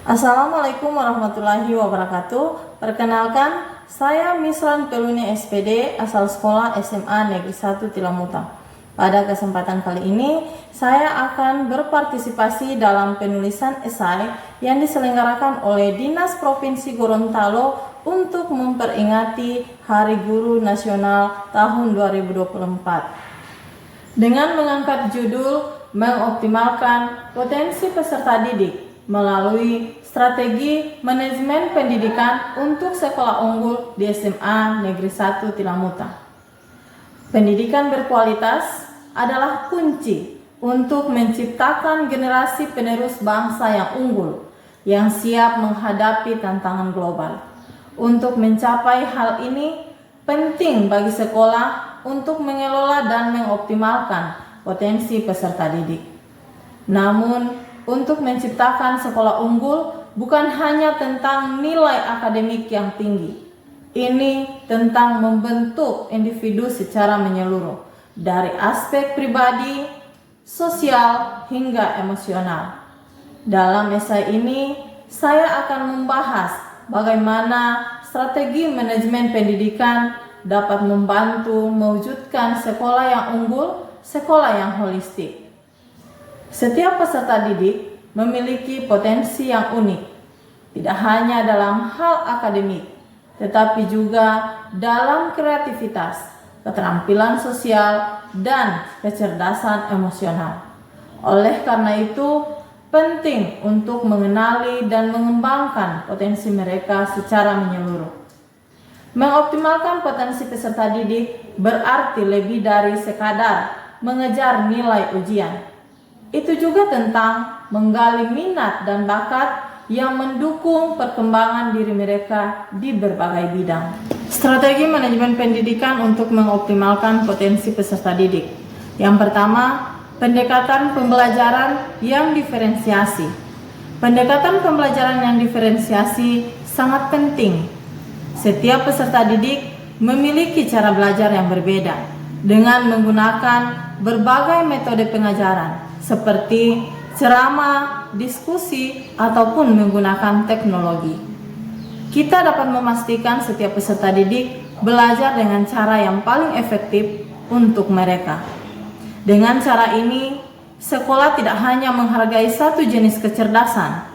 Assalamualaikum warahmatullahi wabarakatuh. Perkenalkan, saya Misran Peluni SPD asal sekolah SMA Negeri 1 Tilamuta. Pada kesempatan kali ini, saya akan berpartisipasi dalam penulisan esai yang diselenggarakan oleh Dinas Provinsi Gorontalo untuk memperingati Hari Guru Nasional tahun 2024. Dengan mengangkat judul mengoptimalkan potensi peserta didik melalui strategi manajemen pendidikan untuk sekolah unggul di SMA Negeri 1 Tilamuta. Pendidikan berkualitas adalah kunci untuk menciptakan generasi penerus bangsa yang unggul, yang siap menghadapi tantangan global. Untuk mencapai hal ini, penting bagi sekolah untuk mengelola dan mengoptimalkan potensi peserta didik. Namun, untuk menciptakan sekolah unggul bukan hanya tentang nilai akademik yang tinggi. Ini tentang membentuk individu secara menyeluruh, dari aspek pribadi, sosial, hingga emosional. Dalam esai ini, saya akan membahas bagaimana strategi manajemen pendidikan dapat membantu mewujudkan sekolah yang unggul, sekolah yang holistik. Setiap peserta didik memiliki potensi yang unik, tidak hanya dalam hal akademik, tetapi juga dalam kreativitas, keterampilan sosial, dan kecerdasan emosional. Oleh karena itu, penting untuk mengenali dan mengembangkan potensi mereka secara menyeluruh. Mengoptimalkan potensi peserta didik berarti lebih dari sekadar mengejar nilai ujian. Itu juga tentang menggali minat dan bakat yang mendukung perkembangan diri mereka di berbagai bidang. Strategi manajemen pendidikan untuk mengoptimalkan potensi peserta didik. Yang pertama, pendekatan pembelajaran yang diferensiasi. Pendekatan pembelajaran yang diferensiasi sangat penting. Setiap peserta didik memiliki cara belajar yang berbeda dengan menggunakan berbagai metode pengajaran, seperti ceramah, diskusi, ataupun menggunakan teknologi. Kita dapat memastikan setiap peserta didik belajar dengan cara yang paling efektif untuk mereka. Dengan cara ini, sekolah tidak hanya menghargai satu jenis kecerdasan,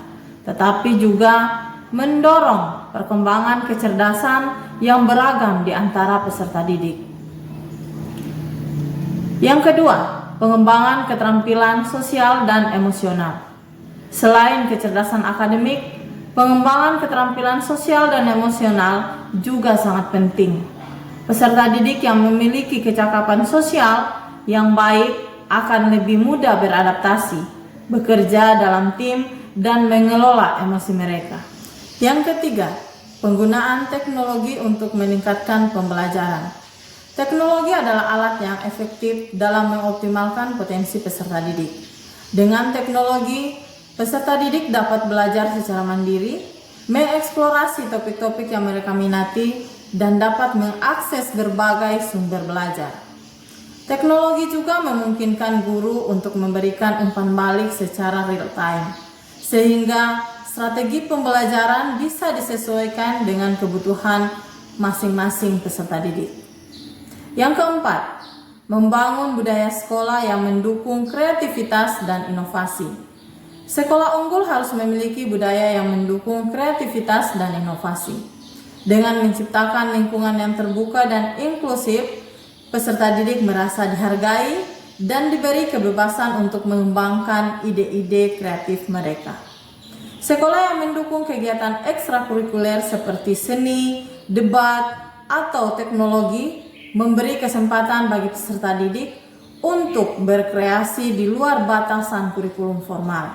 tetapi juga mendorong perkembangan kecerdasan yang beragam di antara peserta didik. Yang kedua, pengembangan keterampilan sosial dan emosional. Selain kecerdasan akademik, pengembangan keterampilan sosial dan emosional juga sangat penting. Peserta didik yang memiliki kecakapan sosial yang baik akan lebih mudah beradaptasi, bekerja dalam tim, dan mengelola emosi mereka. Yang ketiga, penggunaan teknologi untuk meningkatkan pembelajaran. Teknologi adalah alat yang efektif dalam mengoptimalkan potensi peserta didik. Dengan teknologi, peserta didik dapat belajar secara mandiri, mengeksplorasi topik-topik yang mereka minati, dan dapat mengakses berbagai sumber belajar. Teknologi juga memungkinkan guru untuk memberikan umpan balik secara real time, sehingga strategi pembelajaran bisa disesuaikan dengan kebutuhan masing-masing peserta didik. Yang keempat, membangun budaya sekolah yang mendukung kreativitas dan inovasi. Sekolah unggul harus memiliki budaya yang mendukung kreativitas dan inovasi. Dengan menciptakan lingkungan yang terbuka dan inklusif, peserta didik merasa dihargai dan diberi kebebasan untuk mengembangkan ide-ide kreatif mereka. Sekolah yang mendukung kegiatan ekstrakurikuler seperti seni, debat, atau teknologi memberi kesempatan bagi peserta didik untuk berkreasi di luar batasan kurikulum formal,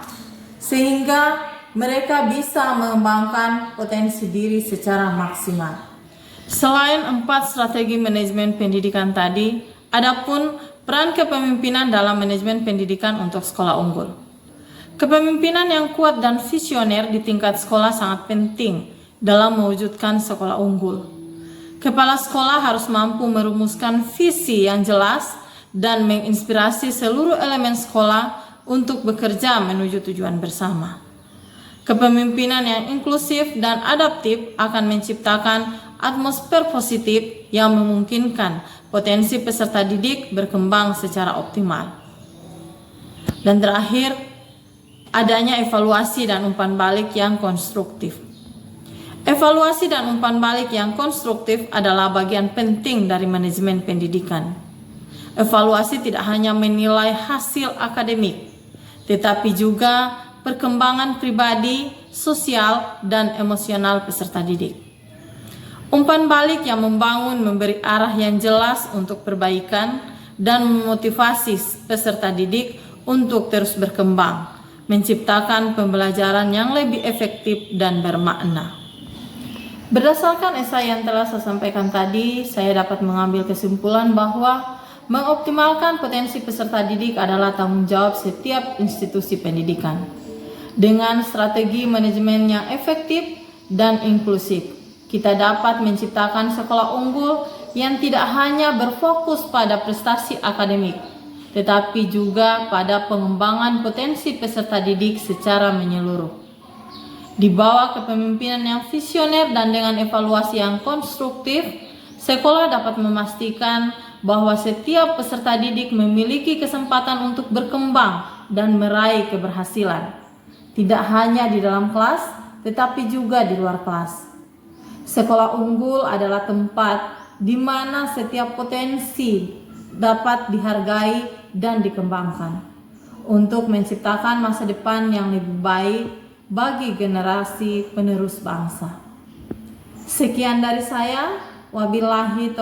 sehingga mereka bisa mengembangkan potensi diri secara maksimal. Selain 4 strategi manajemen pendidikan tadi, adapun peran kepemimpinan dalam manajemen pendidikan untuk sekolah unggul. Kepemimpinan yang kuat dan visioner di tingkat sekolah sangat penting dalam mewujudkan sekolah unggul. Kepala sekolah harus mampu merumuskan visi yang jelas dan menginspirasi seluruh elemen sekolah untuk bekerja menuju tujuan bersama. Kepemimpinan yang inklusif dan adaptif akan menciptakan atmosfer positif yang memungkinkan potensi peserta didik berkembang secara optimal. Dan terakhir, adanya evaluasi dan umpan balik yang konstruktif. Evaluasi dan umpan balik yang konstruktif adalah bagian penting dari manajemen pendidikan. Evaluasi tidak hanya menilai hasil akademik, tetapi juga perkembangan pribadi, sosial, dan emosional peserta didik. Umpan balik yang membangun memberi arah yang jelas untuk perbaikan dan memotivasi peserta didik untuk terus berkembang, menciptakan pembelajaran yang lebih efektif dan bermakna. Berdasarkan esai yang telah saya sampaikan tadi, saya dapat mengambil kesimpulan bahwa mengoptimalkan potensi peserta didik adalah tanggung jawab setiap institusi pendidikan. Dengan strategi manajemen yang efektif dan inklusif, kita dapat menciptakan sekolah unggul yang tidak hanya berfokus pada prestasi akademik, tetapi juga pada pengembangan potensi peserta didik secara menyeluruh. Di bawah kepemimpinan yang visioner dan dengan evaluasi yang konstruktif, sekolah dapat memastikan bahwa setiap peserta didik memiliki kesempatan untuk berkembang dan meraih keberhasilan. Tidak hanya di dalam kelas, tetapi juga di luar kelas. Sekolah unggul adalah tempat di mana setiap potensi dapat dihargai dan dikembangkan untuk menciptakan masa depan yang lebih baik bagi generasi penerus bangsa. Sekian dari saya. Wabillahi taufiq.